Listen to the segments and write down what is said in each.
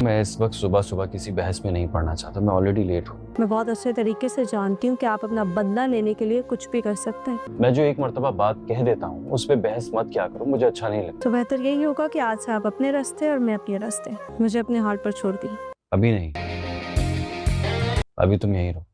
मैं इस वक्त सुबह सुबह किसी बहस में नहीं पड़ना चाहता, मैं ऑलरेडी लेट हूँ। मैं बहुत अच्छे तरीके से जानती हूँ कि आप अपना बदला लेने के लिए कुछ भी कर सकते हैं। मैं जो एक मर्तबा बात कह देता हूँ उस पर बहस मत क्या करो, मुझे अच्छा नहीं लगता। तो बेहतर यही होगा कि आज से आप अपने रास्ते और मैं अपने रास्ते। मुझे अपने हाल पर छोड़ दी। अभी नहीं, अभी तुम यहीं रहो।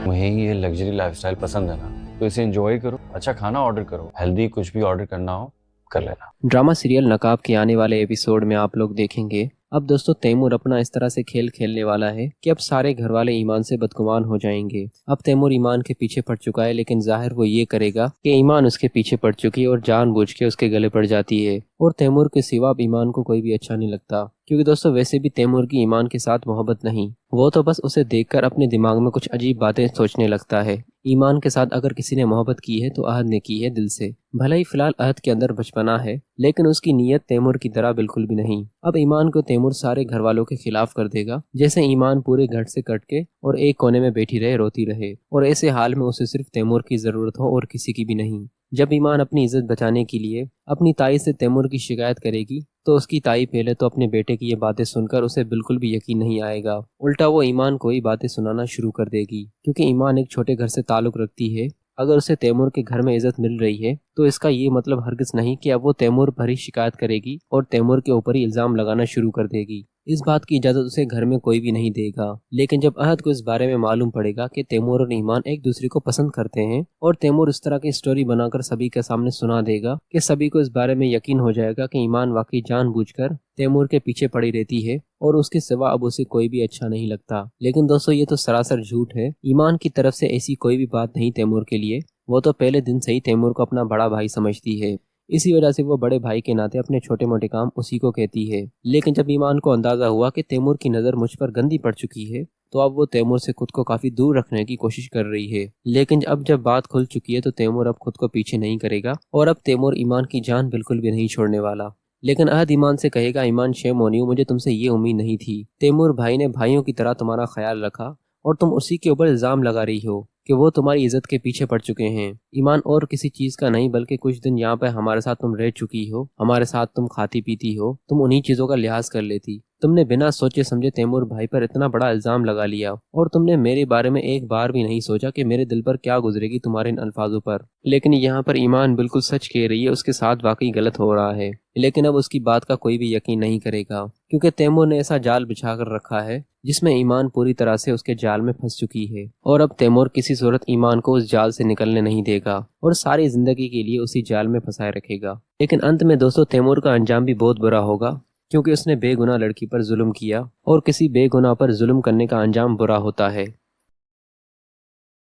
तुम्हें ये लग्जरी लाइफस्टाइल पसंद है ना, तो इसे एंजॉय करो, अच्छा खाना ऑर्डर करो, हेल्दी कुछ भी ऑर्डर करना हो कर लेना। ड्रामा सीरियल नकाब के आने वाले एपिसोड में आप लोग देखेंगे अब दोस्तों तैमूर अपना इस तरह से खेल खेलने वाला है कि अब सारे घर वाले ईमान से बदगुमान हो जाएंगे। अब तैमूर ईमान के पीछे पड़ चुका है, लेकिन जाहिर वो ये करेगा कि ईमान उसके पीछे पड़ चुकी है और जानबूझ के उसके गले पड़ जाती है। और तैमूर के सिवा अब ईमान को कोई भी अच्छा नहीं लगता, क्योंकि दोस्तों वैसे भी तैमूर की ईमान के साथ मोहब्बत नहीं, वो तो बस उसे देखकर अपने दिमाग में कुछ अजीब बातें सोचने लगता है। ईमान के साथ अगर किसी ने मोहब्बत की है तो अहद ने की है दिल से। भले ही फिलहाल अहद के अंदर बचपना है, लेकिन उसकी नीयत तैमूर की तरह बिल्कुल भी नहीं। अब ईमान को तैमूर सारे घर वालों के खिलाफ कर देगा, जैसे ईमान पूरे घर से कट के और एक कोने में बैठी रहे रोती रहे, और ऐसे हाल में उसे सिर्फ तैमूर की जरूरत हो और किसी की भी नहीं। जब ईमान अपनी इज्जत बचाने के लिए अपनी ताई से तैमूर की शिकायत करेगी तो उसकी ताई पहले तो अपने बेटे की ये बातें सुनकर उसे बिल्कुल भी यकीन नहीं आएगा, उल्टा वो ईमान को ही बातें सुनाना शुरू कर देगी। क्योंकि ईमान एक छोटे घर से ताल्लुक रखती है, अगर उसे तैमूर के घर में इज्जत मिल रही है तो इसका ये मतलब हरगिज नहीं कि अब वो तैमूर पर ही शिकायत करेगी और तैमूर के ऊपर ही इल्जाम लगाना शुरू कर देगी। इस बात की इजाजत उसे घर में कोई भी नहीं देगा। लेकिन जब अहद को इस बारे में मालूम पड़ेगा कि तैमूर और ईमान एक दूसरे को पसंद करते हैं और तैमूर इस तरह की स्टोरी बनाकर सभी के सामने सुना देगा कि सभी को इस बारे में यकीन हो जाएगा कि ईमान वाकई जानबूझकर तैमूर के पीछे पड़ी रहती है और उसके सिवा अब उसे कोई भी अच्छा नहीं लगता। लेकिन दोस्तों ये तो सरासर झूठ है। ईमान की तरफ से ऐसी कोई भी बात नहीं तैमूर के लिए, वो तो पहले दिन से ही तैमूर को अपना बड़ा भाई समझती है। इसी वजह से वो बड़े भाई के नाते अपने छोटे मोटे काम उसी को कहती है। लेकिन जब ईमान को अंदाजा हुआ कि तैमूर की नज़र मुझ पर गंदी पड़ चुकी है तो अब वो तैमूर से खुद को काफी दूर रखने की कोशिश कर रही है। लेकिन अब जब बात खुल चुकी है तो तैमूर अब खुद को पीछे नहीं करेगा और अब तैमूर ईमान की जान बिल्कुल भी नहीं छोड़ने वाला। लेकिन अहद ईमान से कहेगा, ईमान शेम ऑन यू, मुझे तुमसे ये उम्मीद नहीं थी। तैमूर भाई ने भाइयों की तरह तुम्हारा ख्याल रखा और तुम उसी के ऊपर इल्जाम लगा रही हो कि वो तुम्हारी इज्जत के पीछे पड़ चुके हैं। ईमान और किसी चीज का नहीं, बल्कि कुछ दिन यहाँ पे हमारे साथ तुम रह चुकी हो, हमारे साथ तुम खाती पीती हो, तुम उन्हीं चीजों का लिहाज कर लेती। तुमने बिना सोचे समझे तैमूर भाई पर इतना बड़ा इल्जाम लगा लिया और तुमने मेरे बारे में एक बार भी नहीं सोचा कि मेरे दिल पर क्या गुजरेगी तुम्हारे इन अल्फाजों पर। लेकिन यहाँ पर ईमान बिल्कुल सच कह रही है, उसके साथ वाकई गलत हो रहा है। लेकिन अब उसकी बात का कोई भी यकीन नहीं करेगा, क्योंकि तैमूर ने ऐसा जाल बिछा कर रखा है जिसमें ईमान पूरी तरह से उसके जाल में फंस चुकी है। और अब तैमूर किसी सूरत ईमान को उस जाल से निकलने नहीं देगा और सारी जिंदगी के लिए उसी जाल में फंसाए रखेगा। लेकिन अंत में दोस्तों तैमूर का अंजाम भी बहुत बुरा होगा, क्योंकि उसने बेगुनाह लड़की पर जुल्म किया और किसी बेगुनाह पर जुल्म करने का अंजाम बुरा होता है।